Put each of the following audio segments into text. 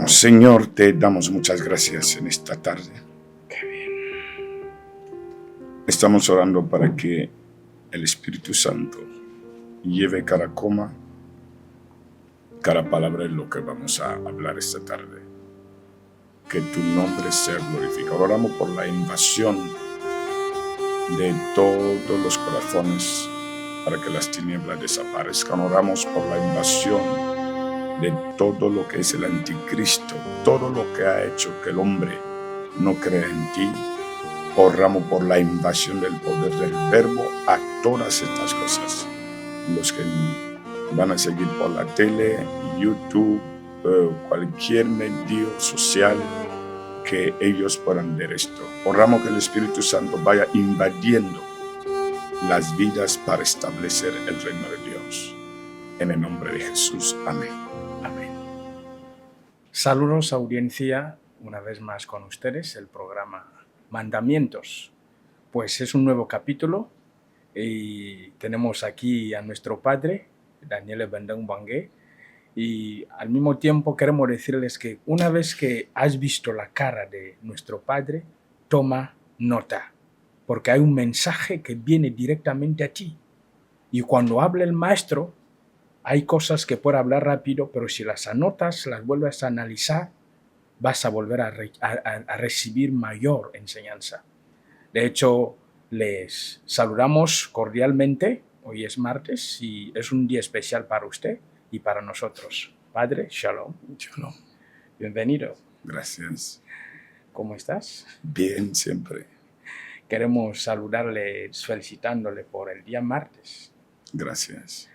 Señor, te damos muchas gracias en esta tarde. Qué bien. Estamos orando para que el Espíritu Santo lleve cada coma, cada palabra en lo que vamos a hablar esta tarde. Que tu nombre sea glorificado. Oramos por la invasión de todos los corazones para que las tinieblas desaparezcan. Oramos por la invasión de todo lo que es el anticristo, todo lo que ha hecho que el hombre no crea en ti. Oramos por la invasión del poder del verbo a todas estas cosas. Los que van a seguir por la tele, YouTube, cualquier medio social, que ellos puedan ver esto. Oramos que el Espíritu Santo vaya invadiendo las vidas para establecer el reino de Dios. En el nombre de Jesús. Amén. Amén. Saludos, audiencia, una vez más con ustedes, el programa Mandamientos. Pues es un nuevo capítulo y tenemos aquí a nuestro padre, Daniel Bendang Bangue, y al mismo tiempo queremos decirles que una vez que has visto la cara de nuestro padre, toma nota, porque hay un mensaje que viene directamente a ti. Y cuando habla el maestro, hay cosas que puede hablar rápido, pero si las anotas, las vuelves a analizar, vas a volver a recibir mayor enseñanza. De hecho, les saludamos cordialmente. Hoy es martes y es un día especial para usted y para nosotros. Padre, shalom. Shalom. Bienvenido. Gracias. ¿Cómo estás? Bien, siempre. Queremos saludarle felicitándole por el día martes. Gracias.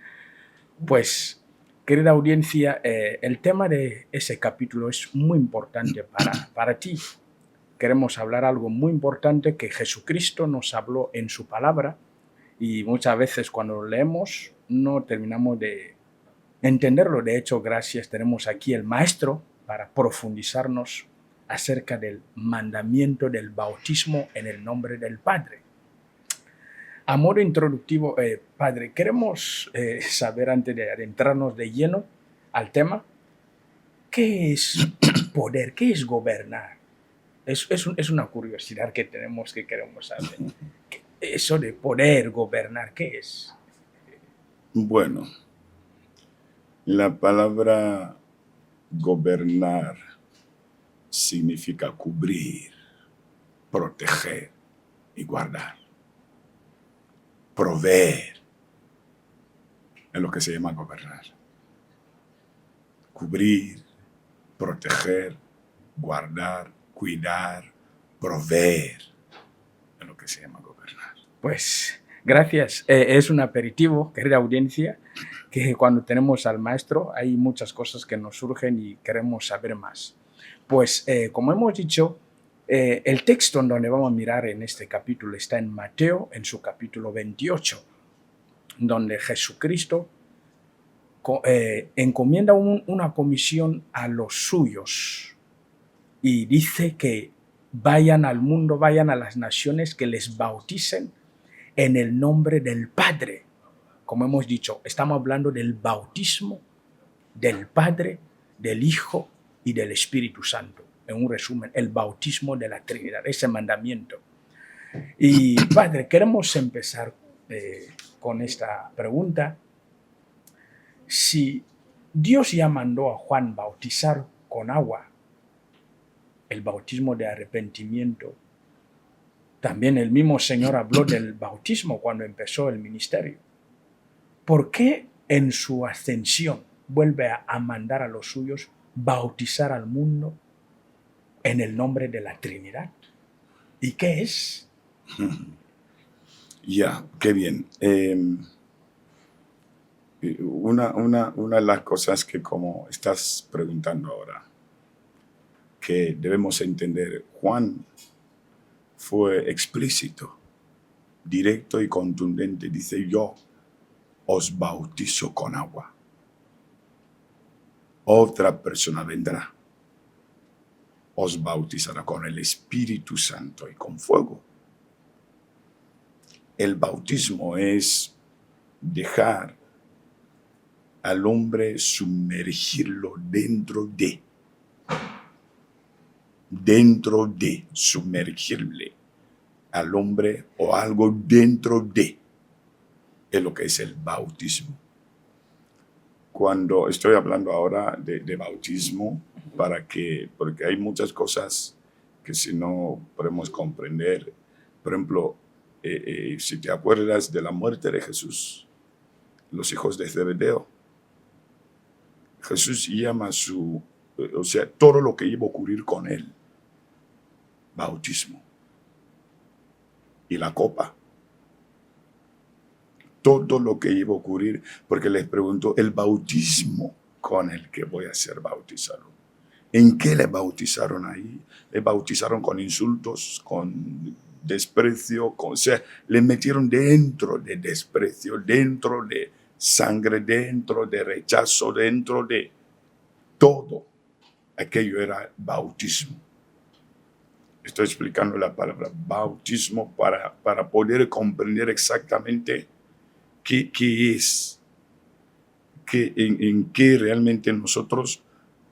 Pues, querida audiencia, el tema de ese capítulo es muy importante para ti. Queremos hablar algo muy importante que Jesucristo nos habló en su palabra y muchas veces cuando lo leemos no terminamos de entenderlo. De hecho, gracias, tenemos aquí el maestro para profundizarnos acerca del mandamiento del bautismo en el nombre del Padre. A modo introductivo, Padre, queremos saber, antes de adentrarnos de lleno al tema, ¿qué es poder? ¿Qué es gobernar? Es una curiosidad que tenemos, que queremos saber. Eso de poder gobernar, ¿qué es? Bueno, la palabra gobernar significa cubrir, proteger y guardar. Proveer es lo que se llama gobernar. Cubrir, proteger, guardar, cuidar, proveer es lo que se llama gobernar. Pues gracias. Es un aperitivo, querida audiencia, que cuando tenemos al maestro hay muchas cosas que nos surgen y queremos saber más. Pues como hemos dicho, el texto en donde vamos a mirar en este capítulo está en Mateo, en su capítulo 28, donde Jesucristo encomienda una comisión a los suyos y dice que vayan al mundo, vayan a las naciones, que les bauticen en el nombre del Padre. Como hemos dicho, estamos hablando del bautismo del Padre, del Hijo y del Espíritu Santo. En un resumen, el bautismo de la Trinidad, ese mandamiento. Y Padre, queremos empezar con esta pregunta. Si Dios ya mandó a Juan bautizar con agua, el bautismo de arrepentimiento, también el mismo Señor habló del bautismo cuando empezó el ministerio. ¿Por qué en su ascensión vuelve a mandar a los suyos bautizar al mundo en el nombre de la Trinidad? ¿Y qué es? Ya, qué bien. Una de las cosas que, como estás preguntando ahora, que debemos entender, Juan fue explícito, directo y contundente. Dice: yo os bautizo con agua. Otra persona vendrá, os bautizará con el Espíritu Santo y con fuego. El bautismo es dejar al hombre sumergirlo dentro de dentro de, sumergirle al hombre o algo dentro de, es lo que es el bautismo. Cuando estoy hablando ahora de bautismo, porque hay muchas cosas que si no podemos comprender. Por ejemplo, si te acuerdas de la muerte de Jesús, los hijos de Zebedeo, Jesús llama todo lo que iba a ocurrir con él, bautismo. Y la copa, todo lo que iba a ocurrir, porque les preguntó, el bautismo con el que voy a ser bautizado. ¿En qué le bautizaron ahí? Le bautizaron con insultos, con desprecio, o sea, le metieron dentro de desprecio, dentro de sangre, dentro de rechazo, dentro de todo. Aquello era bautismo. Estoy explicando la palabra bautismo para poder comprender exactamente qué es, en qué realmente nosotros,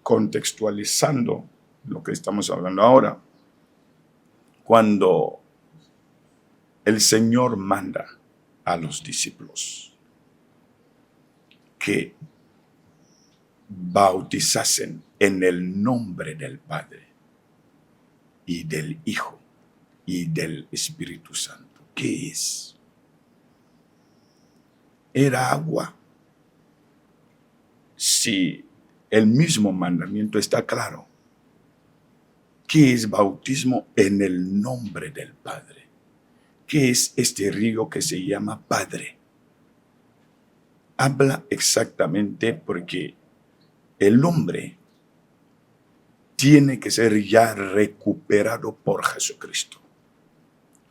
contextualizando lo que estamos hablando ahora, cuando el Señor manda a los discípulos que bautizasen en el nombre del Padre y del Hijo y del Espíritu Santo. ¿Qué es? Era agua. Sí, el mismo mandamiento está claro. ¿Qué es bautismo en el nombre del Padre? ¿Qué es este río que se llama Padre? Habla exactamente porque el hombre tiene que ser ya recuperado por Jesucristo,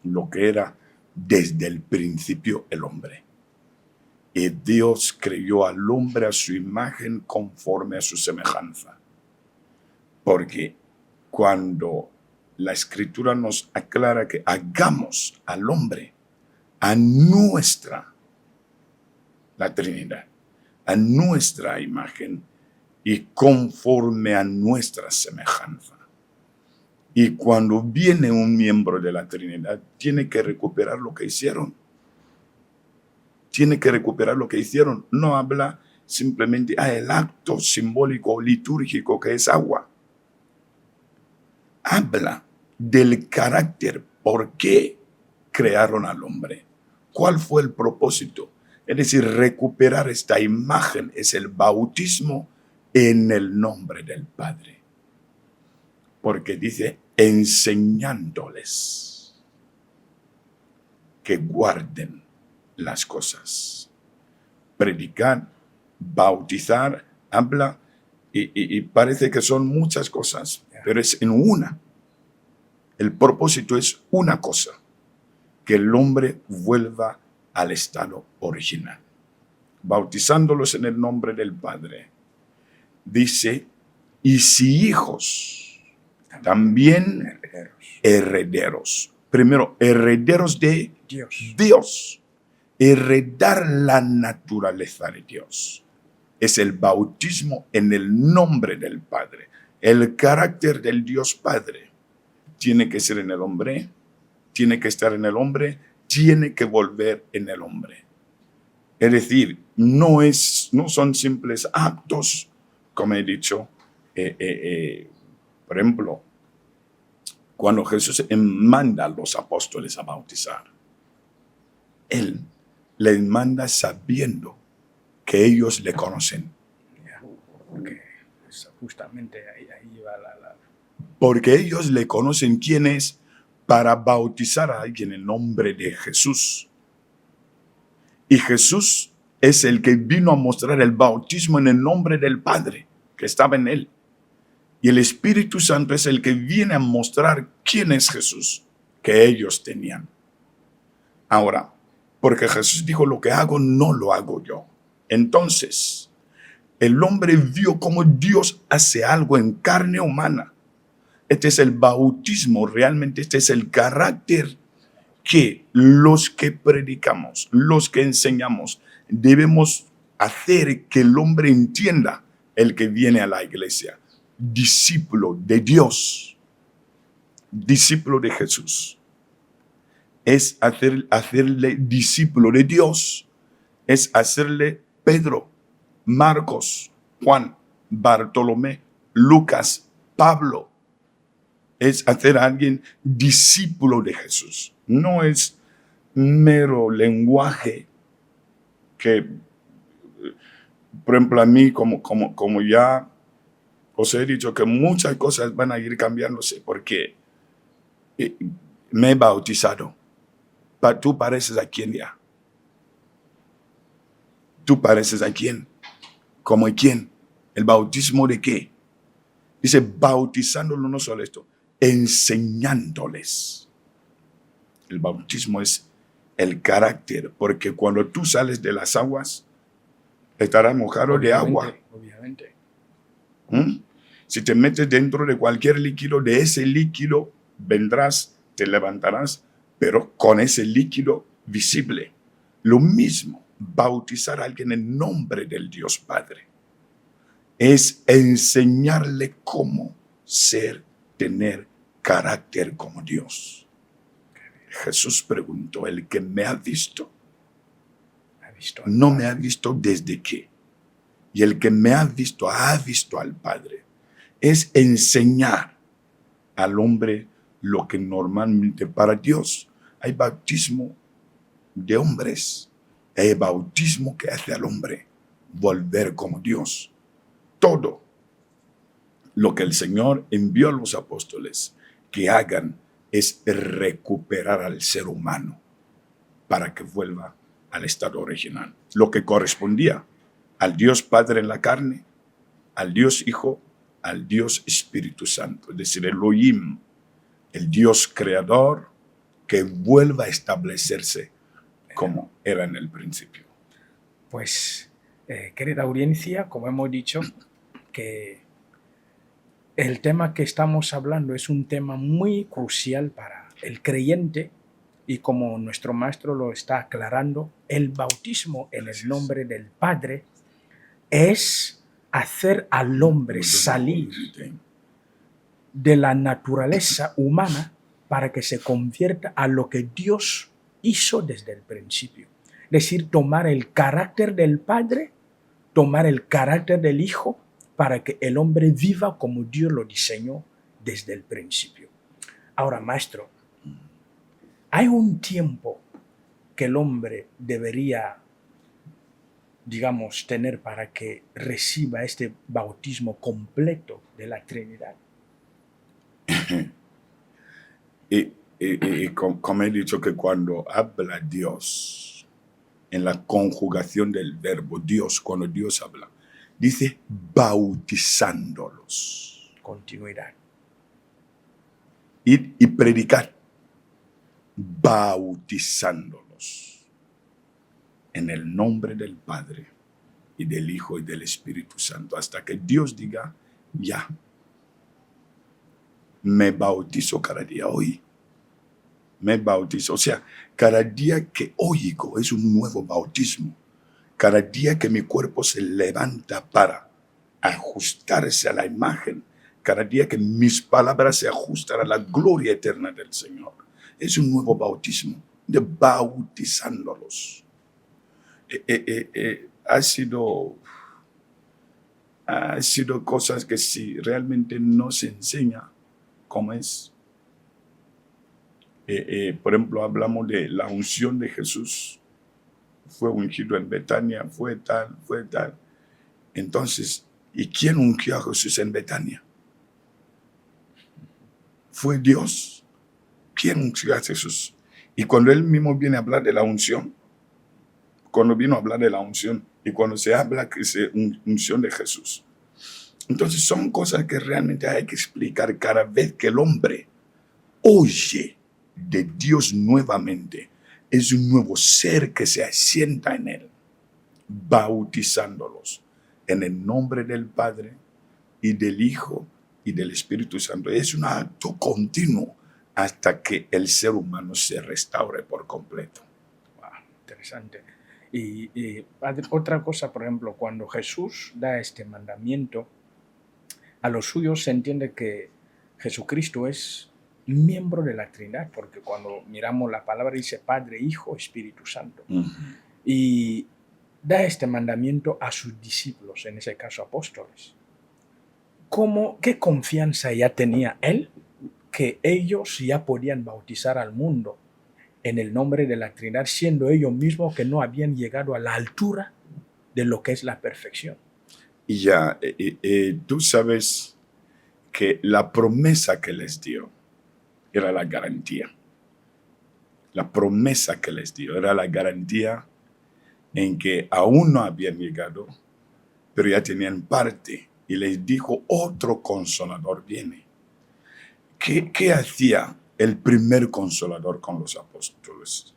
lo que era desde el principio el hombre. Y Dios creó al hombre a su imagen conforme a su semejanza. Porque cuando la Escritura nos aclara que hagamos al hombre a la Trinidad, a nuestra imagen y conforme a nuestra semejanza. Y cuando viene un miembro de la Trinidad, tiene que recuperar lo que hicieron. Tiene que recuperar lo que hicieron. No habla simplemente el acto simbólico o litúrgico que es agua. Habla del carácter. ¿Por qué crearon al hombre? ¿Cuál fue el propósito? Es decir, recuperar esta imagen es el bautismo en el nombre del Padre. Porque dice, enseñándoles que guarden las cosas. Predicar, bautizar, habla, y parece que son muchas cosas, pero es en una. El propósito es una cosa, que el hombre vuelva al estado original. Bautizándolos en el nombre del Padre. Dice, y si hijos, también herederos. Primero, herederos de Dios. Heredar la naturaleza de Dios. Es el bautismo en el nombre del Padre. El carácter del Dios Padre tiene que ser en el hombre, tiene que estar en el hombre, tiene que volver en el hombre. Es decir, no son simples actos, como he dicho. Por ejemplo, cuando Jesús manda a los apóstoles a bautizar, Él les manda sabiendo que ellos le conocen. Porque justamente ahí va Porque ellos le conocen quién es para bautizar a alguien en nombre de Jesús. Y Jesús es el que vino a mostrar el bautismo en el nombre del Padre, que estaba en él. Y el Espíritu Santo es el que viene a mostrar quién es Jesús, que ellos tenían. Ahora, porque Jesús dijo, lo que hago no lo hago yo. Entonces, el hombre vio cómo Dios hace algo en carne humana. Este es el bautismo, realmente este es el carácter que los que predicamos, los que enseñamos, debemos hacer que el hombre entienda, el que viene a la iglesia, discípulo de Dios. discípulo de Jesús. Es hacerle discípulo de Dios. Es hacerle Pedro, Marcos, Juan, Bartolomé, Lucas, Pablo. Es hacer a alguien discípulo de Jesús. No es mero lenguaje que, por ejemplo, a mí, como ya os he dicho, que muchas cosas van a ir cambiándose porque me he bautizado. ¿Tú pareces a quién ya? ¿Tú pareces a quién? ¿Cómo y quién? ¿El bautismo de qué? Dice, bautizándolo, no solo esto, enseñándoles. El bautismo es el carácter, porque cuando tú sales de las aguas, estarás mojado de agua. Obviamente. Si te metes dentro de cualquier líquido, de ese líquido vendrás, te levantarás, pero con ese líquido visible. Lo mismo, bautizar a alguien en nombre del Dios Padre es enseñarle cómo ser, tener carácter como Dios. Jesús preguntó, el que me ha visto, no me ha visto desde qué. Y el que me ha visto al Padre. Es enseñar al hombre lo que normalmente para Dios hay bautismo de hombres. Hay bautismo que hace al hombre volver como Dios. Todo lo que el Señor envió a los apóstoles que hagan es recuperar al ser humano para que vuelva al estado original. Lo que correspondía al Dios Padre en la carne, al Dios Hijo, al Dios Espíritu Santo, es decir, Elohim, el Dios creador que vuelva a establecerse como era en el principio. Pues, querida audiencia, como hemos dicho, que el tema que estamos hablando es un tema muy crucial para el creyente y como nuestro maestro lo está aclarando, el bautismo en el nombre del Padre es hacer al hombre salir de la naturaleza humana para que se convierta a lo que Dios hizo desde el principio. Es decir, tomar el carácter del Padre, tomar el carácter del Hijo, para que el hombre viva como Dios lo diseñó desde el principio. Ahora, maestro, hay un tiempo que el hombre debería, digamos, tener para que reciba este bautismo completo de la Trinidad. Y como he dicho, que cuando habla Dios, en la conjugación del verbo Dios, cuando Dios habla, dice bautizándolos. Continuidad. Ir y predicar, bautizándolos en el nombre del Padre y del Hijo y del Espíritu Santo, hasta que Dios diga, ya, me bautizo cada día hoy. Me bautizo, o sea, cada día que oigo es un nuevo bautismo. Cada día que mi cuerpo se levanta para ajustarse a la imagen, cada día que mis palabras se ajustan a la gloria eterna del Señor, es un nuevo bautismo, de bautizándolos. Ha sido cosas que si realmente no se enseña cómo es. Por ejemplo, hablamos de la unción de Jesús. Fue ungido en Betania, fue tal. Entonces, ¿y quién ungió a Jesús en Betania? Fue Dios. ¿Quién ungió a Jesús? Y cuando él mismo viene a hablar de la unción, y cuando se habla que es unción de Jesús, entonces son cosas que realmente hay que explicar cada vez que el hombre oye de Dios nuevamente. Es un nuevo ser que se asienta en él, bautizándolos en el nombre del Padre y del Hijo y del Espíritu Santo. Es un acto continuo hasta que el ser humano se restaure por completo. Wow, interesante. Y otra cosa, por ejemplo, cuando Jesús da este mandamiento, a los suyos se entiende que Jesucristo es miembro de la Trinidad, porque cuando miramos la palabra dice Padre, Hijo, Espíritu Santo. Y da este mandamiento a sus discípulos, en ese caso apóstoles. ¿Qué confianza ya tenía él que ellos ya podían bautizar al mundo en el nombre de la Trinidad, siendo ellos mismos que no habían llegado a la altura de lo que es la perfección? Y ya, tú sabes que la promesa que les dio era la garantía. La promesa que les dio era la garantía en que aún no habían llegado, pero ya tenían parte. Y les dijo, otro consolador viene. ¿Qué hacía el primer consolador con los apóstoles?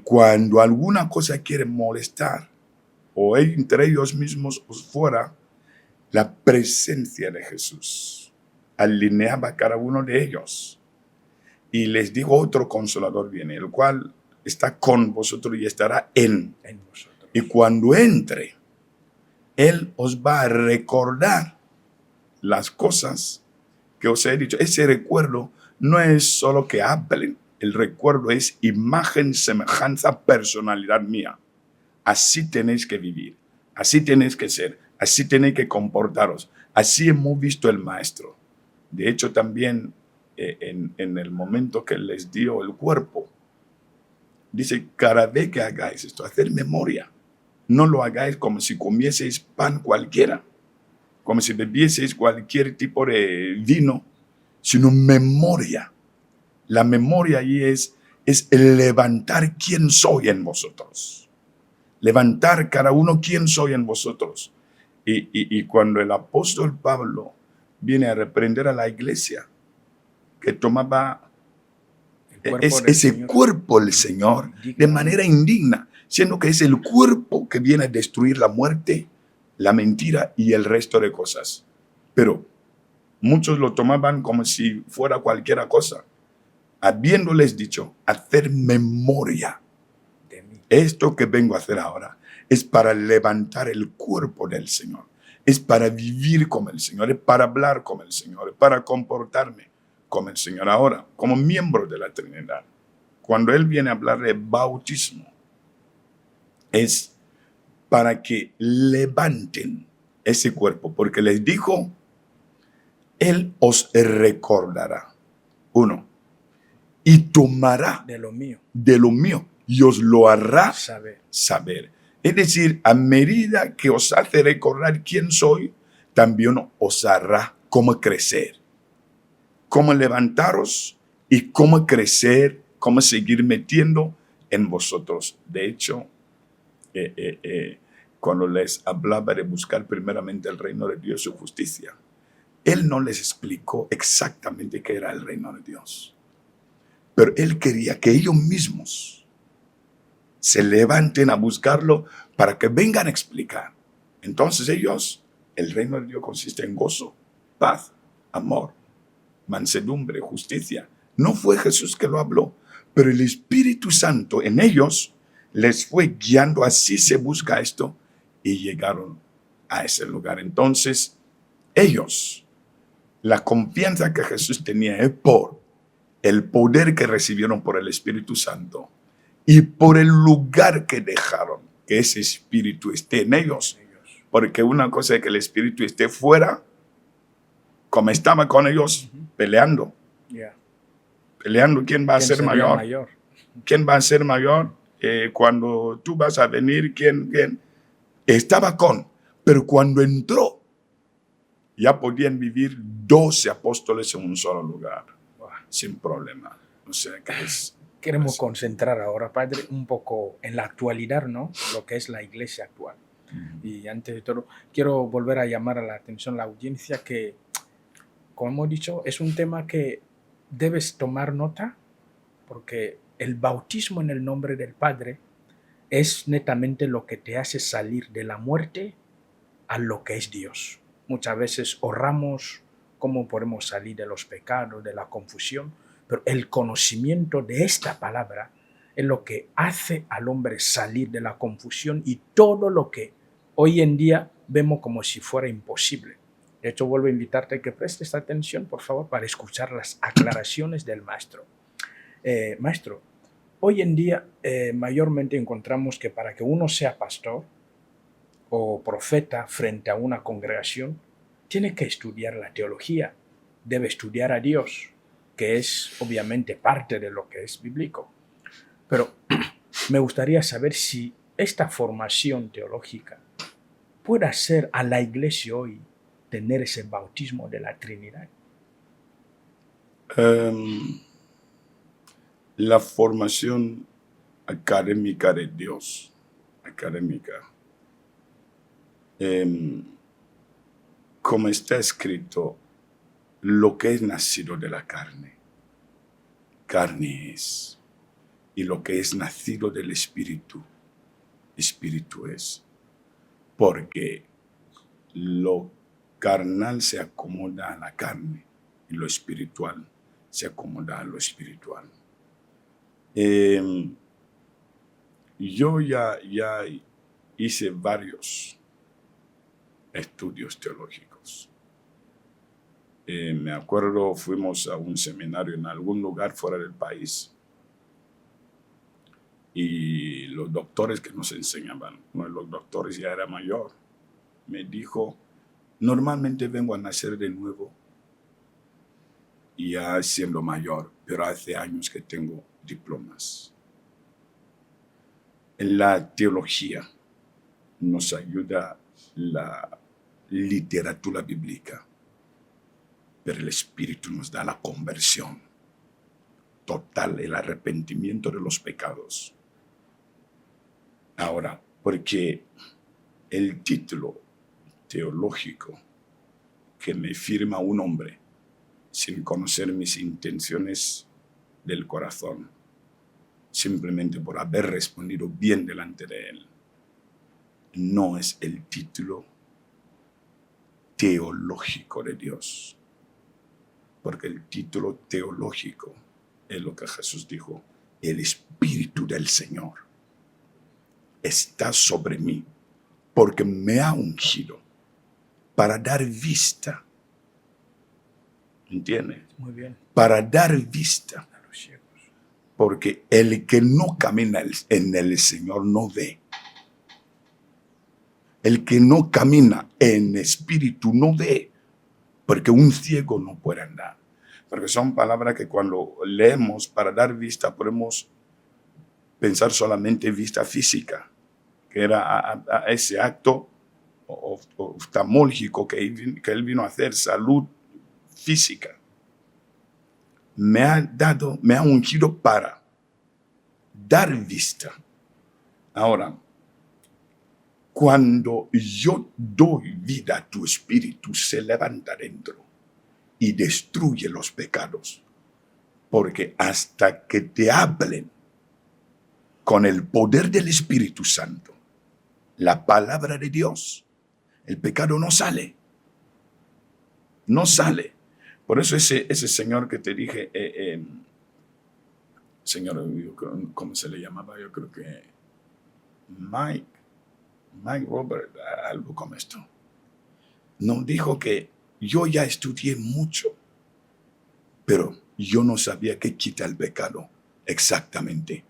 Cuando alguna cosa quiere molestar, o entre ellos mismos o fuera, la presencia de Jesús alineaba a cada uno de ellos. Y les dijo, otro consolador viene, el cual está con vosotros y estará en vosotros. Y cuando entre, Él os va a recordar las cosas que os he dicho. Ese recuerdo no es solo que hablen, el recuerdo es imagen, semejanza, personalidad mía. Así tenéis que vivir, así tenéis que ser, así tenéis que comportaros. Así hemos visto el Maestro. De hecho, también en el momento que les dio el cuerpo, dice, cada vez que hagáis esto, hacer memoria. No lo hagáis como si comieseis pan cualquiera, como si bebieseis cualquier tipo de vino, sino memoria. La memoria ahí es el levantar quién soy en vosotros. Levantar cada uno quién soy en vosotros. Y cuando el apóstol Pablo viene a reprender a la iglesia, que tomaba ese cuerpo del Señor de manera indigna, siendo que es el cuerpo que viene a destruir la muerte, la mentira y el resto de cosas. Pero muchos lo tomaban como si fuera cualquier cosa, habiéndoles dicho, hacer memoria. Esto que vengo a hacer ahora es para levantar el cuerpo del Señor, es para vivir como el Señor, es para hablar como el Señor, es para comportarme como el Señor. Ahora, como miembro de la Trinidad, cuando Él viene a hablar de bautismo, es para que levanten ese cuerpo, porque les dijo, Él os recordará. 1. Y tomará de lo mío y os lo hará saber. Es decir, a medida que os hace recordar quién soy, también os hará cómo crecer, cómo levantaros y cómo crecer, cómo seguir metiendo en vosotros. De hecho, cuando les hablaba de buscar primeramente el reino de Dios y su justicia, Él no les explicó exactamente qué era el reino de Dios. Pero Él quería que ellos mismos se levanten a buscarlo para que vengan a explicar. Entonces el reino de Dios consiste en gozo, paz, amor, mansedumbre, justicia. No fue Jesús que lo habló, pero el Espíritu Santo en ellos les fue guiando. Así se busca esto y llegaron a ese lugar. Entonces ellos, la confianza que Jesús tenía es por el poder que recibieron por el Espíritu Santo y por el lugar que dejaron que ese Espíritu esté en ellos. Porque una cosa es que el Espíritu esté fuera, como estaba con ellos, peleando. Peleando, ¿quién va a ser mayor? ¿Quién va a ser mayor? Cuando tú vas a venir, ¿quién? Estaba pero cuando entró, ya podían vivir 12 apóstoles en un solo lugar, sin problema. O sea que queremos concentrar ahora, Padre, un poco en la actualidad, ¿no? Lo que es la iglesia actual. Y antes de todo, quiero volver a llamar a la atención a la audiencia que, como hemos dicho, es un tema que debes tomar nota, porque el bautismo en el nombre del Padre es netamente lo que te hace salir de la muerte a lo que es Dios. Muchas veces oramos cómo podemos salir de los pecados, de la confusión, pero el conocimiento de esta palabra es lo que hace al hombre salir de la confusión y todo lo que hoy en día vemos como si fuera imposible. De hecho, vuelvo a invitarte a que prestes atención, por favor, para escuchar las aclaraciones del maestro. Maestro, hoy en día mayormente encontramos que para que uno sea pastor o profeta frente a una congregación, tiene que estudiar la teología, debe estudiar a Dios, que es obviamente parte de lo que es bíblico. Pero me gustaría saber si esta formación teológica puede hacer a la iglesia hoy tener ese bautismo de la Trinidad. La formación académica de Dios, como está escrito, lo que es nacido de la carne, carne es. Y lo que es nacido del Espíritu, Espíritu es. Porque lo carnal se acomoda a la carne y lo espiritual se acomoda a lo espiritual. Yo ya hice varios estudios teológicos. Me acuerdo, fuimos a un seminario en algún lugar fuera del país y los doctores que nos enseñaban, uno de los doctores ya era mayor, me dijo, normalmente vengo a nacer de nuevo ya siendo mayor, pero hace años que tengo diplomas. En la teología nos ayuda la literatura bíblica, pero el Espíritu nos da la conversión total, el arrepentimiento de los pecados. Ahora, porque el título teológico que me firma un hombre sin conocer mis intenciones del corazón, simplemente por haber respondido bien delante de él, no es el título teológico de Dios. Porque el título teológico es lo que Jesús dijo, el Espíritu del Señor está sobre mí, porque me ha ungido para dar vista. ¿Entiende? Muy bien. Para dar vista. A los ciegos. Porque el que no camina en el Señor no ve. El que no camina en espíritu no ve. Porque un ciego no puede andar. Porque son palabras que cuando leemos para dar vista podemos pensar solamente vista física, que era a ese acto oftalmológico que él vino a hacer, salud física. Me ha ungido para dar vista. Ahora, cuando yo doy vida a tu espíritu, se levanta dentro y destruye los pecados. Porque hasta que te hablen con el poder del Espíritu Santo, la palabra de Dios, el pecado no sale. No sale. Por eso ese señor que te dije, señor, ¿cómo se le llamaba? Yo creo que Mike Robert, algo como esto. Nos dijo que yo ya estudié mucho, pero yo no sabía qué quita el pecado exactamente.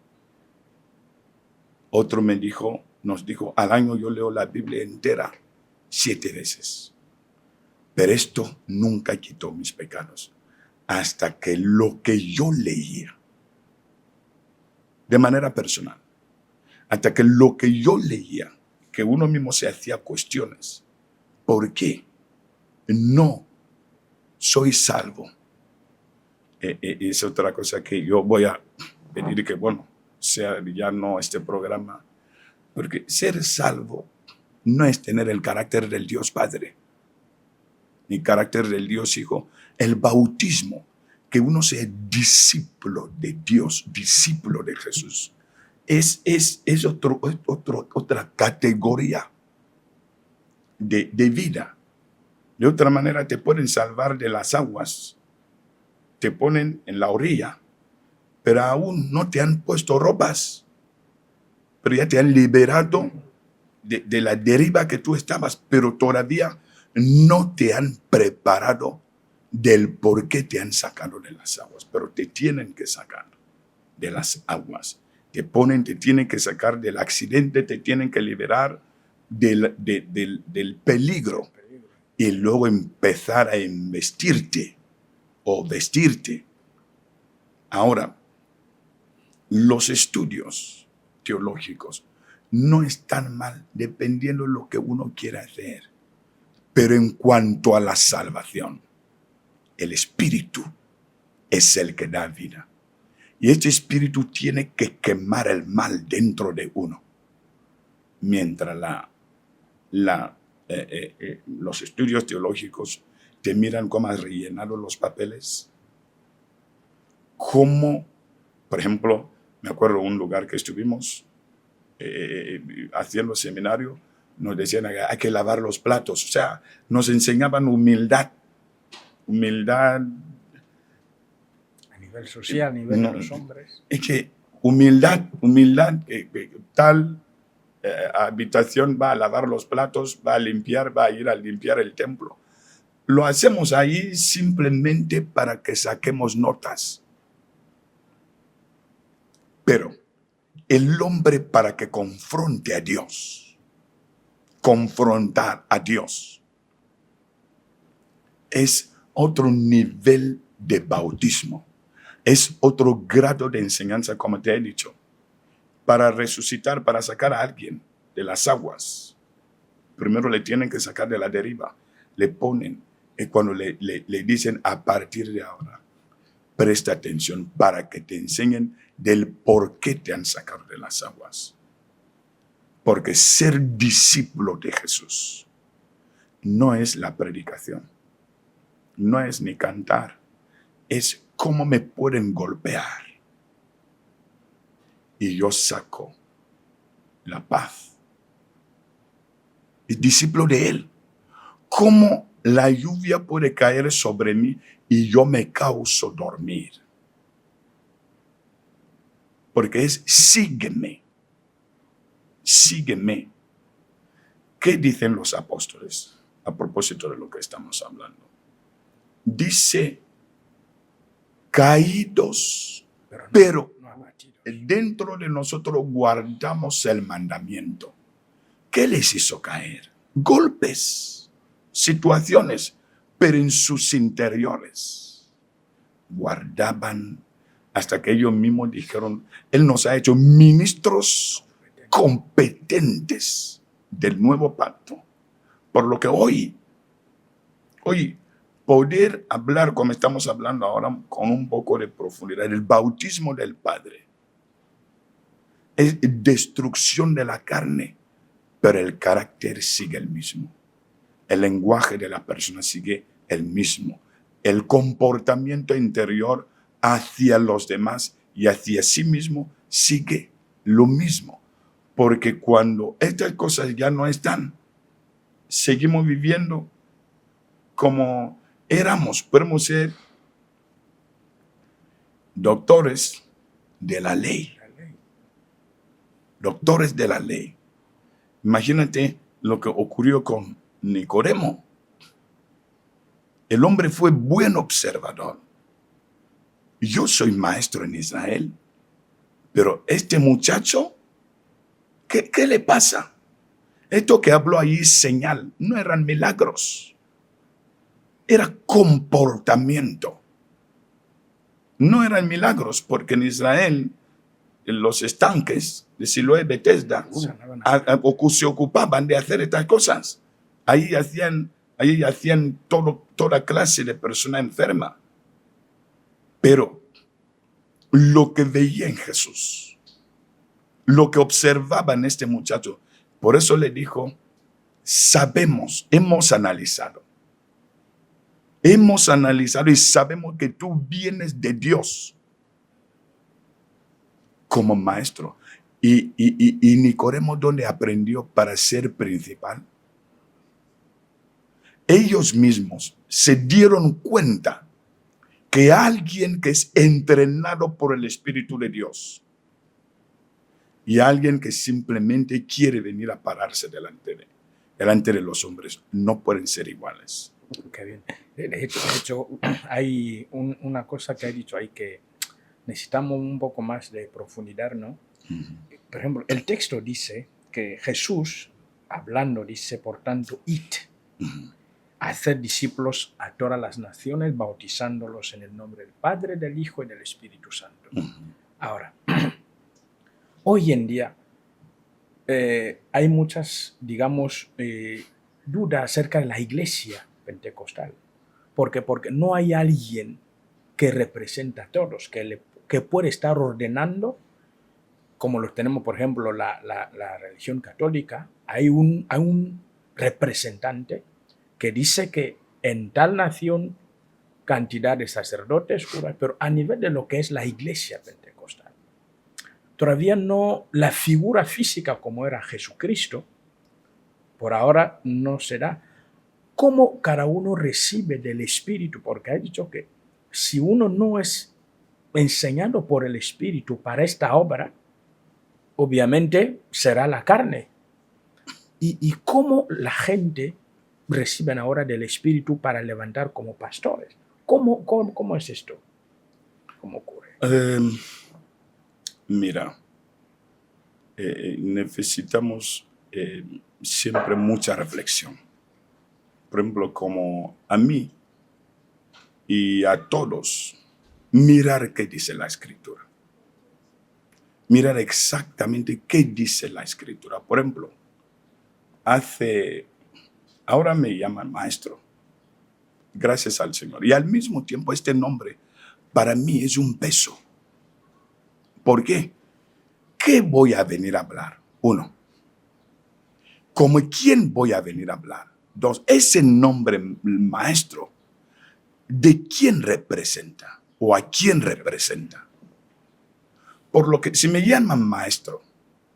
Otro nos dijo, al año yo leo la Biblia entera 7 veces. Pero esto nunca quitó mis pecados. Hasta que lo que yo leía, de manera personal, hasta que lo que yo leía, que uno mismo se hacía cuestiones. ¿Por qué no soy salvo? Es otra cosa que yo voy a pedir que, sea ya no este programa. Porque ser salvo no es tener el carácter del Dios Padre, ni carácter del Dios Hijo. El bautismo, que uno sea discípulo de Dios, discípulo de Jesús, es otra categoría de vida. De otra manera te pueden salvar de las aguas, te ponen en la orilla, pero aún no te han puesto ropas, pero ya te han liberado de la deriva que tú estabas, pero todavía no te han preparado del por qué te han sacado de las aguas, pero te tienen que sacar de las aguas. Te tienen que sacar del accidente, te tienen que liberar del peligro y luego empezar a investirte o vestirte. Ahora, los estudios teológicos no están mal dependiendo de lo que uno quiera hacer, pero en cuanto a la salvación, el Espíritu es el que da vida. Y este Espíritu tiene que quemar el mal dentro de uno. Mientras los estudios teológicos te miran cómo has rellenado los papeles, cómo, por ejemplo, me acuerdo de un lugar que estuvimos haciendo seminario, nos decían que hay que lavar los platos, o sea, nos enseñaban humildad A nivel social, a nivel de los hombres. Es que humildad, tal habitación va a lavar los platos, va a ir a limpiar el templo. Lo hacemos ahí simplemente para que saquemos notas. Pero el hombre, para que confronte a Dios, confrontar a Dios, es otro nivel de bautismo. Es otro grado de enseñanza, como te he dicho. Para resucitar, para sacar a alguien de las aguas, primero le tienen que sacar de la deriva. Le ponen, cuando le dicen a partir de ahora, presta atención para que te enseñen del por qué te han sacado de las aguas. Porque ser discípulo de Jesús no es la predicación, no es ni cantar, es cómo me pueden golpear y yo saco la paz. Es discípulo de Él. Cómo la lluvia puede caer sobre mí y yo me causo dormir. Porque es sígueme. Sígueme. ¿Qué dicen los apóstoles a propósito de lo que estamos hablando? Dice, caídos, pero dentro de nosotros guardamos el mandamiento. ¿Qué les hizo caer? Golpes, situaciones, pero en sus interiores guardaban hasta que ellos mismos dijeron, Él nos ha hecho ministros competentes del nuevo pacto. Por lo que hoy, poder hablar como estamos hablando ahora con un poco de profundidad, el bautismo del Padre es destrucción de la carne, pero el carácter sigue el mismo. El lenguaje de la persona sigue el mismo. El comportamiento interior hacia los demás y hacia sí mismo sigue lo mismo. Porque cuando estas cosas ya no están, seguimos viviendo como éramos. Podemos ser doctores de la ley. Doctores de la ley. Imagínate lo que ocurrió con Nicodemo. El hombre fue buen observador. Yo soy maestro en Israel, pero este muchacho, ¿qué le pasa? Esto que habló ahí es señal, no eran milagros, era comportamiento. No eran milagros, porque en Israel, en los estanques de Siloé, Betesda, se ocupaban de hacer estas cosas. Ahí hacían toda clase de persona enferma. Pero lo que veía en Jesús, lo que observaba en este muchacho, por eso le dijo, sabemos, hemos analizado y sabemos que tú vienes de Dios como maestro. Y Nicodemo, ¿dónde aprendió para ser principal? Ellos mismos se dieron cuenta que alguien que es entrenado por el Espíritu de Dios y alguien que simplemente quiere venir a pararse delante delante de los hombres no pueden ser iguales. Qué bien. De hecho hay una cosa que ha dicho ahí que necesitamos un poco más de profundidad, ¿no? Por ejemplo, el texto dice que Jesús, hablando, dice, por tanto, id, hacer discípulos a todas las naciones, bautizándolos en el nombre del Padre, del Hijo y del Espíritu Santo. Ahora, hoy en día hay muchas, digamos, dudas acerca de la iglesia pentecostal. Porque no hay alguien que representa a todos, que puede estar ordenando, como los tenemos, por ejemplo, la religión católica. Hay un representante que dice que en tal nación cantidad de sacerdotes, curas, pero a nivel de lo que es la iglesia pentecostal, todavía no, la figura física como era Jesucristo, por ahora no se da. ¿Cómo cada uno recibe del Espíritu? Porque ha dicho que si uno no es enseñado por el Espíritu para esta obra, obviamente será la carne. ¿Y cómo la gente recibe ahora del Espíritu para levantar como pastores? ¿Cómo es esto? ¿Cómo ocurre? Mira, necesitamos siempre mucha reflexión. Por ejemplo, como a mí y a todos, mirar qué dice la Escritura. Mirar exactamente qué dice la Escritura. Por ejemplo, ahora me llaman maestro, gracias al Señor. Y al mismo tiempo este nombre para mí es un peso. ¿Por qué? ¿Qué voy a venir a hablar? Uno, ¿como quién voy a venir a hablar? Dos, ese nombre maestro, ¿de quién representa? ¿O a quién representa? Por lo que, si me llaman maestro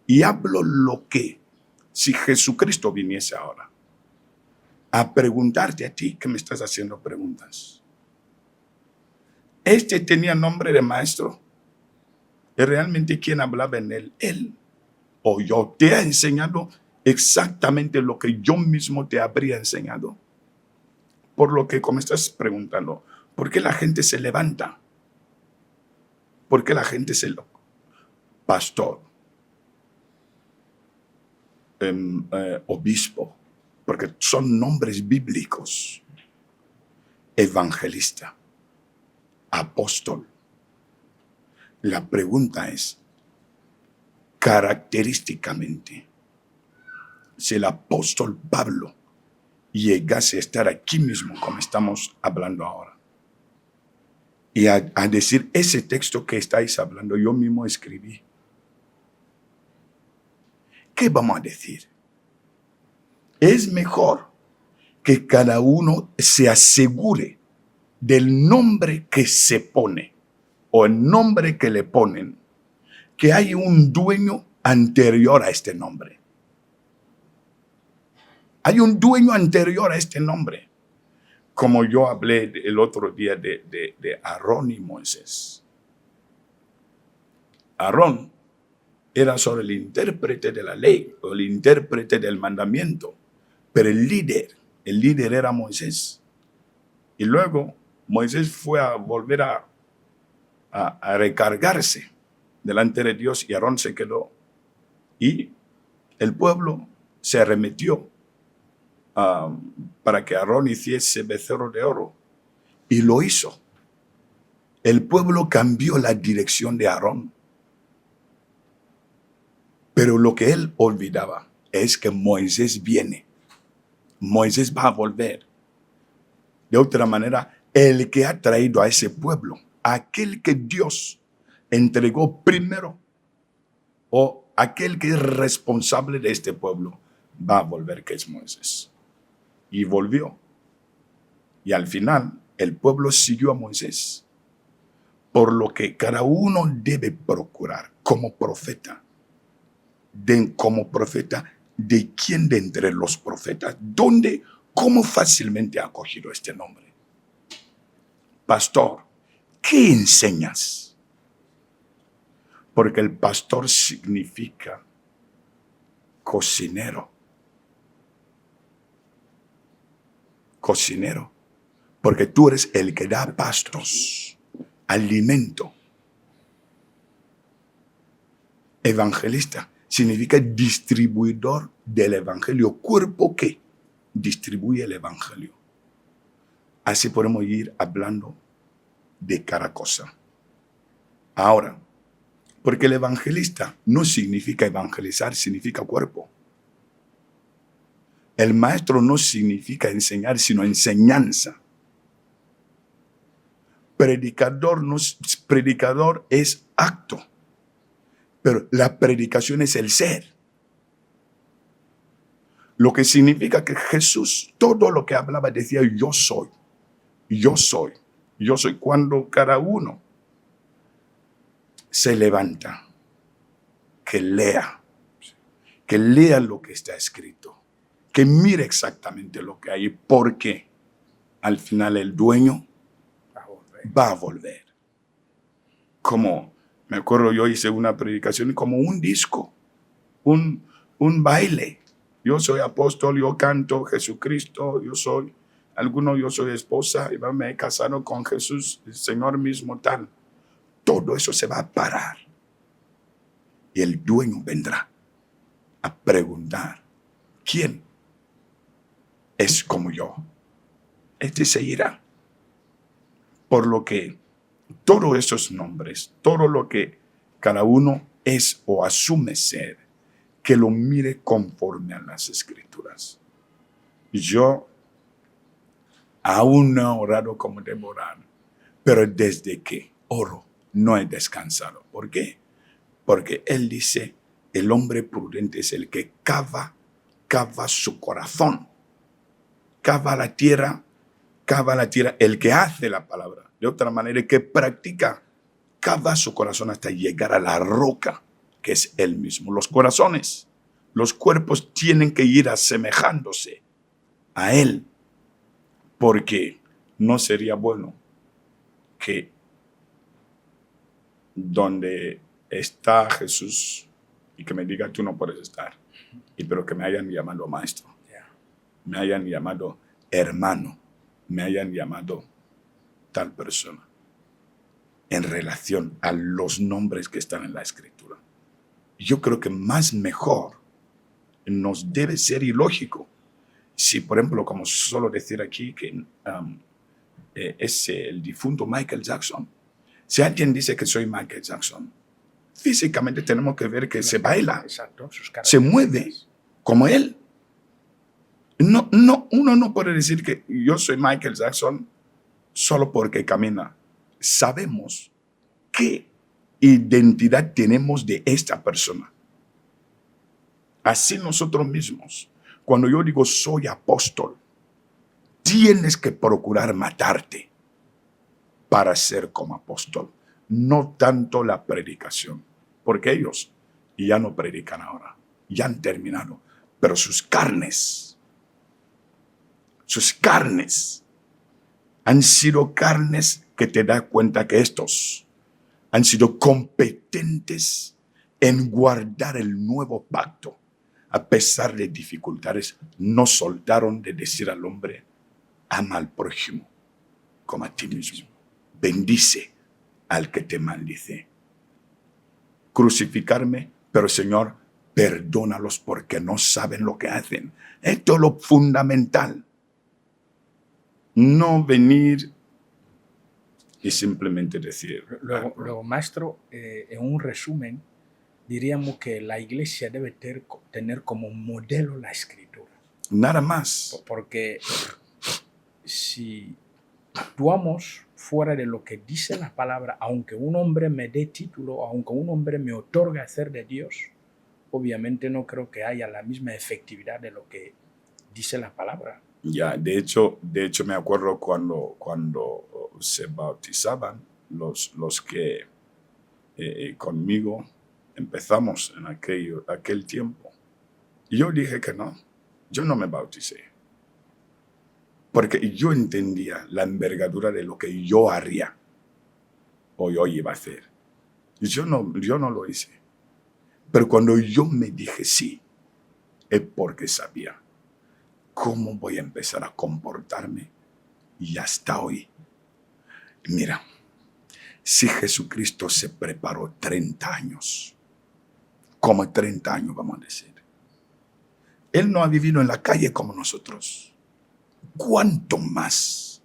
y hablo lo que, si Jesucristo viniese ahora a preguntarte a ti que me estás haciendo preguntas, ¿este tenía nombre de maestro? ¿Es realmente quién hablaba en él? Él o yo. ¿Te ha enseñado exactamente lo que yo mismo te habría enseñado? Por lo que, como estás preguntando, ¿por qué la gente se levanta? ¿Por qué la gente pastor, obispo? Porque son nombres bíblicos. Evangelista, apóstol. La pregunta es, característicamente, si el apóstol Pablo llegase a estar aquí mismo, como estamos hablando ahora, y a decir ese texto que estáis hablando, yo mismo escribí, ¿qué vamos a decir? Es mejor que cada uno se asegure del nombre que se pone o el nombre que le ponen, que hay un dueño anterior a este nombre. Hay un dueño anterior a este nombre. Como yo hablé el otro día de Aarón y Moisés. Aarón era solo el intérprete de la ley o el intérprete del mandamiento, pero el líder era Moisés. Y luego Moisés fue a volver a recargarse delante de Dios y Aarón se quedó. Y el pueblo se arremetió para que Aarón hiciese becerro de oro. Y lo hizo. El pueblo cambió la dirección de Aarón. Pero lo que él olvidaba es que Moisés viene. Moisés va a volver. De otra manera, el que ha traído a ese pueblo, aquel que Dios entregó primero, o aquel que es responsable de este pueblo, va a volver, que es Moisés. Y volvió. Y al final, el pueblo siguió a Moisés. Por lo que cada uno debe procurar como profeta. ¿De quién de entre los profetas? ¿Dónde? ¿Cómo fácilmente ha acogido este nombre? Pastor, ¿qué enseñas? Porque el pastor significa cocinero. cocinero, porque tú eres el que da pastos, alimento. Evangelista significa distribuidor del evangelio, cuerpo que distribuye el evangelio. Así podemos ir hablando de cada cosa. Ahora, porque el evangelista no significa evangelizar, significa cuerpo. El maestro no significa enseñar, sino enseñanza. Predicador es acto, pero la predicación es el ser. Lo que significa que Jesús, todo lo que hablaba, decía yo soy, yo soy, yo soy. Cuando cada uno se levanta, que lea lo que está escrito, que mire exactamente lo que hay, porque al final el dueño va a volver. Como, me acuerdo, yo hice una predicación como un disco, un baile. Yo soy apóstol, yo canto Jesucristo, yo soy esposa, y me he casado con Jesús, el Señor mismo tal. Todo eso se va a parar. Y el dueño vendrá a preguntar, ¿quién es como yo? Este se irá. Por lo que todos esos nombres, todo lo que cada uno es o asume ser, que lo mire conforme a las Escrituras. Yo aún no he orado como debo orar, pero desde que oro no he descansado. ¿Por qué? Porque Él dice, el hombre prudente es el que cava su corazón, cava la tierra, el que hace la palabra. De otra manera, el que practica, cava su corazón hasta llegar a la roca, que es Él mismo. Los corazones, los cuerpos tienen que ir asemejándose a Él, porque no sería bueno que donde está Jesús y que me diga tú no puedes estar, pero que me hayan llamado maestro, me hayan llamado hermano, me hayan llamado tal persona en relación a los nombres que están en la Escritura. Yo creo que más mejor nos debe ser ilógico si, por ejemplo, como solo decir aquí que es el difunto Michael Jackson. Si alguien dice que soy Michael Jackson, físicamente tenemos que ver que se baila, se mueve como él. Uno no puede decir que yo soy Michael Jackson solo porque camina. Sabemos qué identidad tenemos de esta persona. Así nosotros mismos, cuando yo digo soy apóstol, tienes que procurar matarte para ser como apóstol, no tanto la predicación, porque ellos ya no predican ahora, ya han terminado, pero sus carnes han sido carnes que te da cuenta que estos han sido competentes en guardar el nuevo pacto. A pesar de dificultades, no soltaron de decir al hombre, ama al prójimo como a ti mismo. Bendice al que te maldice. Crucificarme, pero Señor, perdónalos porque no saben lo que hacen. Esto es lo fundamental. No venir y simplemente decir. Luego maestro, en un resumen, diríamos que la iglesia debe tener como modelo la Escritura. Nada más. Porque si actuamos fuera de lo que dice la palabra, aunque un hombre me dé título, aunque un hombre me otorgue hacer de Dios, obviamente no creo que haya la misma efectividad de lo que dice la palabra. Ya, de hecho me acuerdo cuando se bautizaban los que conmigo empezamos en aquel tiempo. Y yo dije que no, yo no me bauticé. Porque yo entendía la envergadura de lo que yo haría o yo iba a hacer. Yo no lo hice. Pero cuando yo me dije sí, es porque sabía. ¿cómo voy a empezar a comportarme? Y hasta hoy, mira, si Jesucristo se preparó 30 años, como 30 años vamos a decir, Él no ha vivido en la calle como nosotros. ¿Cuánto más?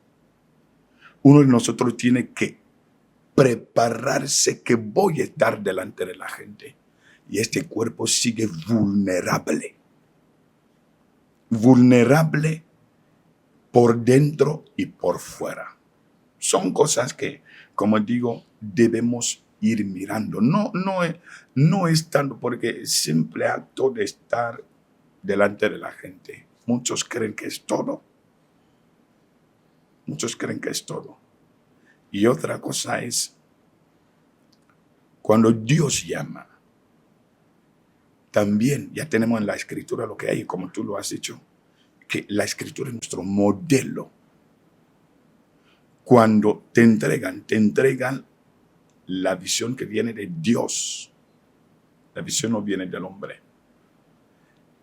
Uno de nosotros tiene que prepararse que voy a estar delante de la gente. Y este cuerpo sigue vulnerable. Vulnerable por dentro y por fuera. Son cosas que, como digo, debemos ir mirando. No es tanto porque el simple acto de estar delante de la gente. Muchos creen que es todo. Muchos creen que es todo. Y otra cosa es, cuando Dios llama, también ya tenemos en la Escritura lo que hay, como tú lo has dicho, que la Escritura es nuestro modelo. Cuando te entregan la visión que viene de Dios. La visión no viene del hombre.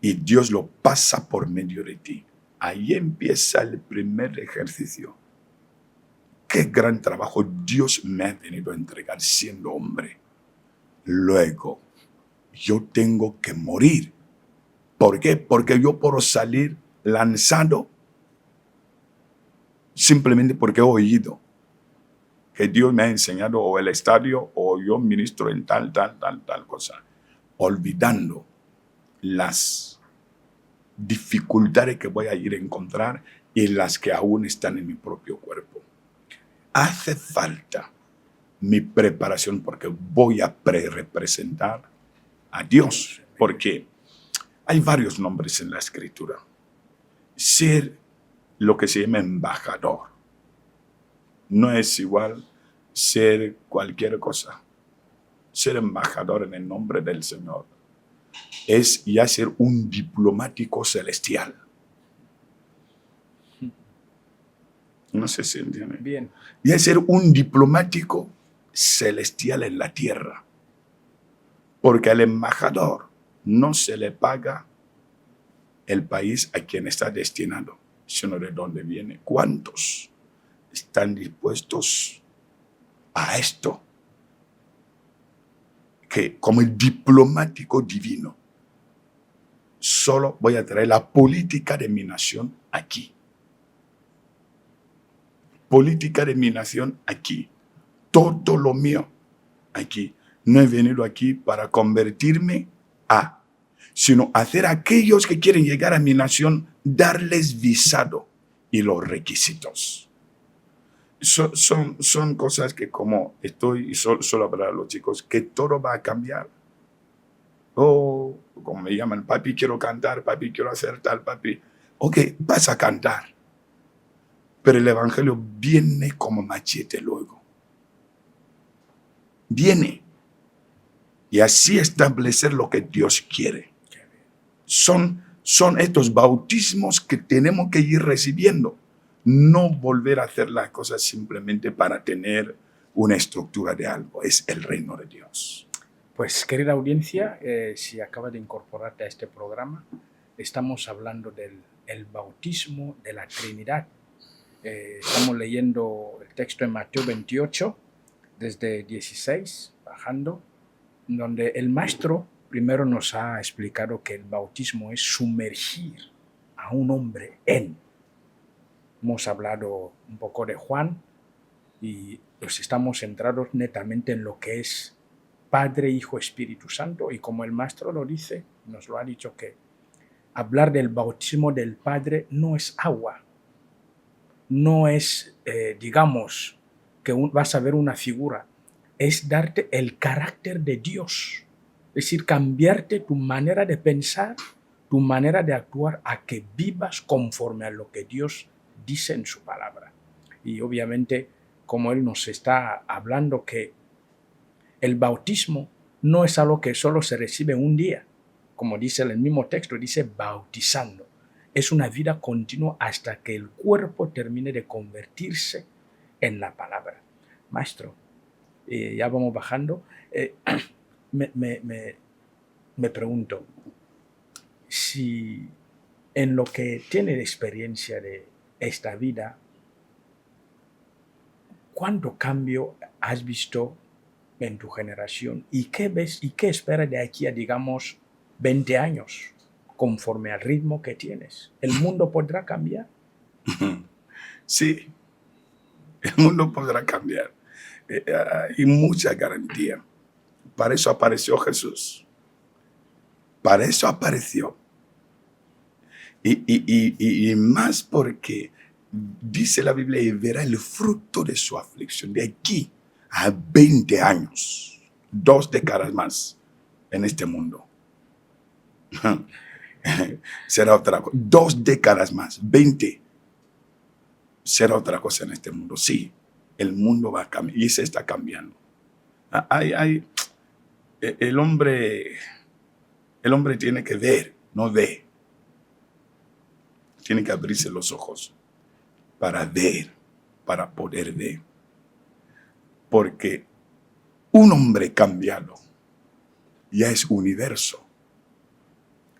Y Dios lo pasa por medio de ti. Ahí empieza el primer ejercicio. Qué gran trabajo Dios me ha venido a entregar siendo hombre. Luego, yo tengo que morir. ¿Por qué? Porque yo puedo salir lanzado simplemente porque he oído que Dios me ha enseñado o el estadio o yo ministro en tal cosa, olvidando las dificultades que voy a ir a encontrar y las que aún están en mi propio cuerpo. Hace falta mi preparación porque voy a representar a Dios, porque hay varios nombres en la Escritura. Ser lo que se llama embajador no es igual ser cualquier cosa. Ser embajador en el nombre del Señor es ya ser un diplomático celestial. No sé si entienden. Bien. Ya ser un diplomático celestial en la tierra. Porque al embajador no se le paga el país a quien está destinado, sino de dónde viene. ¿Cuántos están dispuestos a esto? Que como el diplomático divino, solo voy a traer la política de mi nación aquí. Política de mi nación aquí. Todo lo mío aquí. No he venido aquí para convertirme sino hacer a aquellos que quieren llegar a mi nación, darles visado y los requisitos. Son cosas que como estoy, y solo para los chicos, que todo va a cambiar. Oh, como me llaman, papi, quiero cantar, papi, quiero hacer tal, papi. Ok, vas a cantar. Pero el evangelio viene como machete luego. Viene. Y así establecer lo que Dios quiere. Son estos bautismos que tenemos que ir recibiendo. No volver a hacer las cosas simplemente para tener una estructura de algo. Es el reino de Dios. Pues, querida audiencia, si acabas de incorporarte a este programa, estamos hablando del bautismo de la Trinidad. Estamos leyendo el texto en Mateo 28, desde 16, bajando, donde el maestro primero nos ha explicado que el bautismo es sumergir a un hombre en. Hemos hablado un poco de Juan y pues estamos centrados netamente en lo que es Padre, Hijo, Espíritu Santo. Y como el maestro lo dice, nos lo ha dicho, que hablar del bautismo del Padre no es agua, no es, digamos, que vas a ver una figura, es darte el carácter de Dios. Es decir, cambiarte tu manera de pensar, tu manera de actuar, a que vivas conforme a lo que Dios dice en su palabra. Y obviamente, como Él nos está hablando, que el bautismo no es algo que solo se recibe un día. Como dice el mismo texto, dice bautizando. Es una vida continua hasta que el cuerpo termine de convertirse en la palabra. Maestro, ya vamos bajando. Me pregunto, si en lo que tiene experiencia de esta vida, ¿cuánto cambio has visto en tu generación? ¿Y qué ves y qué esperas de aquí a, digamos, 20 años, conforme al ritmo que tienes? ¿El mundo podrá cambiar? Sí, el mundo podrá cambiar. Hay mucha garantía. Para eso apareció Jesús. Para eso apareció. Y más porque dice la Biblia, y verá el fruto de su aflicción. De aquí a 20 años, 2 décadas más en este mundo. Será otra cosa. 2 décadas más, 20. Será otra cosa en este mundo. Sí, el mundo va a cambiar y se está cambiando. El hombre tiene que ver, no ve. Tiene que abrirse los ojos para ver, para poder ver. Porque un hombre cambiado ya es universo.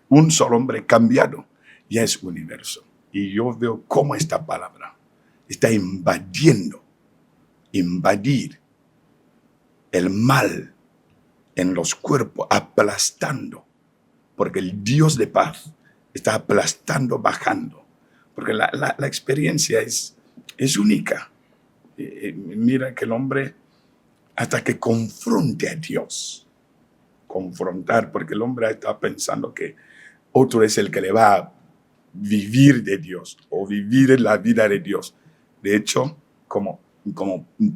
Un solo hombre cambiado ya es universo. Y yo veo cómo esta palabra está invadir el mal en los cuerpos, aplastando. Porque el Dios de paz está aplastando, bajando. Porque la experiencia es única. Mira que el hombre, hasta que confronte a Dios, confrontar, porque el hombre está pensando que otro es el que le va a vivir de Dios o vivir la vida de Dios. De hecho, como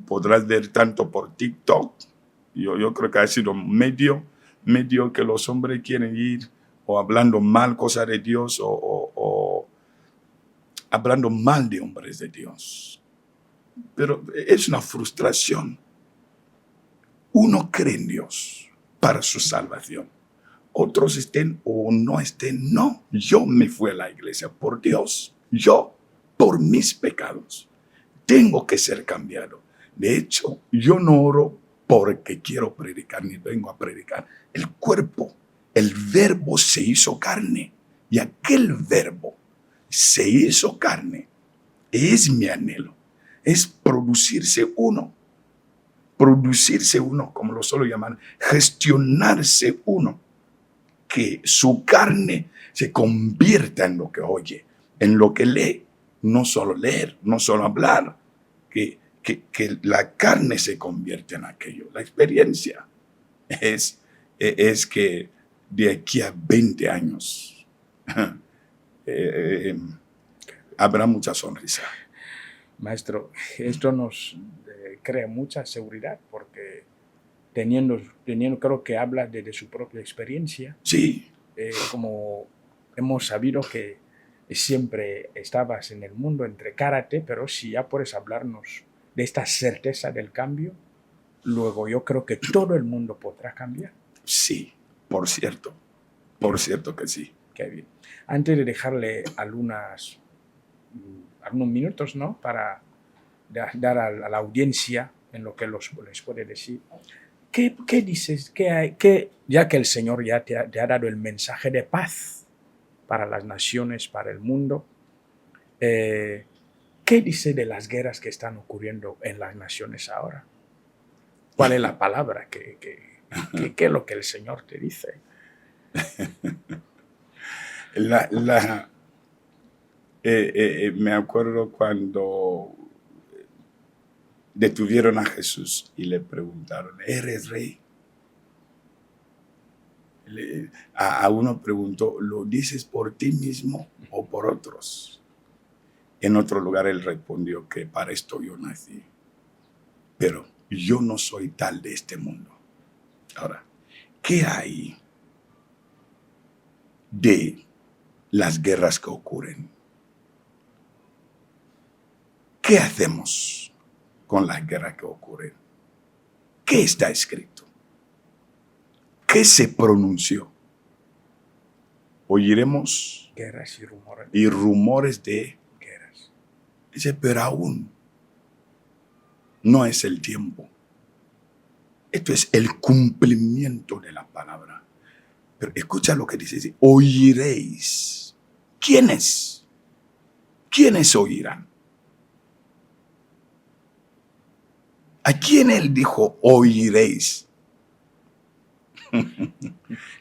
podrás ver tanto por TikTok, yo creo que ha sido medio que los hombres quieren ir o hablando mal cosas de Dios o hablando mal de hombres de Dios. Pero es una frustración. Uno cree en Dios para su salvación. Otros estén o no estén. No, yo me fui a la iglesia por Dios. Yo, por mis pecados, tengo que ser cambiado. De hecho, yo no oro porque quiero predicar, ni vengo a predicar. El cuerpo, el verbo se hizo carne. Y aquel verbo se hizo carne. Es mi anhelo. Es producirse uno, como lo suelo llamar, gestionarse uno, que su carne se convierta en lo que oye, en lo que lee, no solo leer, no solo hablar, que la carne se convierta en aquello. La experiencia es que de aquí a 20 años habrá mucha sonrisa. Maestro, esto nos crea mucha seguridad porque teniendo creo que habla desde su propia experiencia. Sí. Como hemos sabido que siempre estabas en el mundo entre karate, pero si ya puedes hablarnos de esta certeza del cambio, luego yo creo que todo el mundo podrá cambiar. Sí, por cierto que sí. Qué bien. Antes de dejarle algunos minutos, ¿no?, para dar a la audiencia en lo que les puede decir, ¿qué dices? Ya que el Señor ya te ha dado el mensaje de paz para las naciones, para el mundo, ¿qué dice de las guerras que están ocurriendo en las naciones ahora? ¿Cuál es la palabra? ¿Qué es lo que el Señor te dice? Me acuerdo cuando detuvieron a Jesús y le preguntaron, ¿eres rey? A uno preguntó, ¿lo dices por ti mismo o por otros? En otro lugar él respondió que para esto yo nací, pero yo no soy tal de este mundo. Ahora, ¿qué hay de las guerras que ocurren? ¿Qué hacemos con las guerras que ocurren? ¿Qué está escrito? ¿Qué se pronunció? Oiremos Guerras y rumores de guerras. Dice, pero aún no es el tiempo. Esto es el cumplimiento de la palabra. Pero escucha lo que dice, oiréis ¿Quiénes? ¿Quiénes oirán? ¿A quién él dijo oiréis?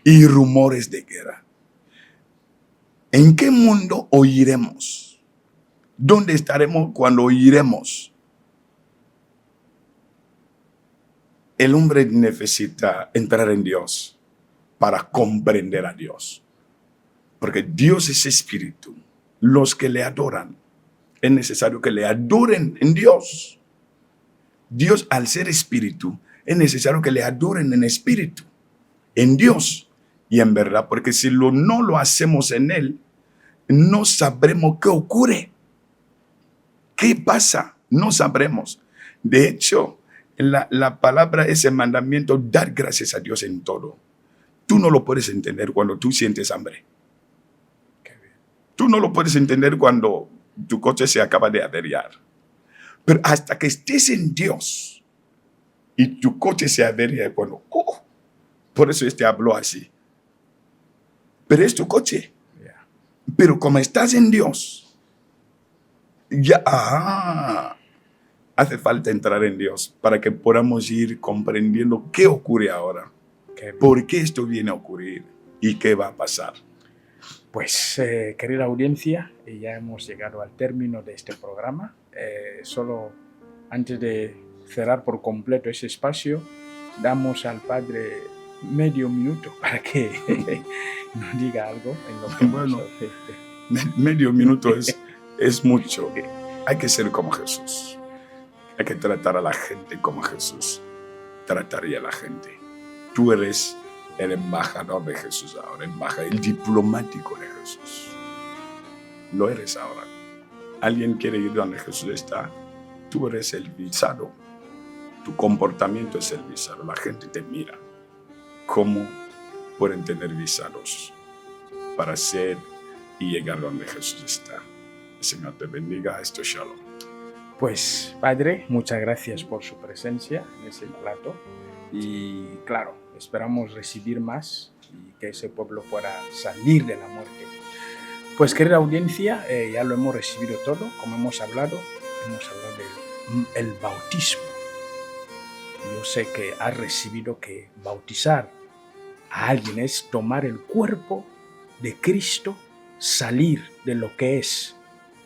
Y rumores de guerra. ¿En qué mundo oiremos? ¿Dónde estaremos cuando oiremos? El hombre necesita entrar en Dios para comprender a Dios. Porque Dios es espíritu. Los que le adoran, es necesario que le adoren en Dios. Dios, al ser espíritu, es necesario que le adoren en espíritu, en Dios y en verdad. Porque si no lo hacemos en Él, no sabremos qué ocurre. ¿Qué pasa? No sabremos. De hecho, la palabra, ese mandamiento, dar gracias a Dios en todo. Tú no lo puedes entender cuando tú sientes hambre. Tú no lo puedes entender cuando tu coche se acaba de averiar. Pero hasta que estés en Dios y tu coche se avería, cuando, por eso habló así. Pero es tu coche. Pero como estás en Dios, ya hace falta entrar en Dios para que podamos ir comprendiendo qué ocurre ahora, por qué esto viene a ocurrir y qué va a pasar. Pues, querida audiencia, ya hemos llegado al término de este programa. Solo antes de cerrar por completo ese espacio, damos al Padre medio minuto para que nos diga algo en lo que bueno, medio minuto es mucho. Hay que ser como Jesús. Hay que tratar a la gente como Jesús trataría a la gente. Tú eres el embajador de Jesús ahora, el diplomático de Jesús. Lo eres ahora. Alguien quiere ir donde Jesús está, tú eres el visado. Tu comportamiento es el visado. La gente te mira. ¿Cómo pueden tener visados para ser y llegar donde Jesús está? El Señor te bendiga. Esto es Shalom. Pues, Padre, muchas gracias por su presencia en ese plato. Y claro, esperamos recibir más y que ese pueblo pueda salir de la muerte. Pues, querida audiencia, ya lo hemos recibido todo, como hemos hablado del bautismo. Yo sé que has recibido que bautizar a alguien es tomar el cuerpo de Cristo, salir de lo que es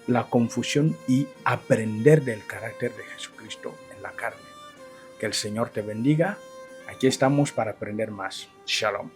la confusión y aprender del carácter de Jesucristo en la carne. Que el Señor te bendiga. Aquí estamos para aprender más. Shalom.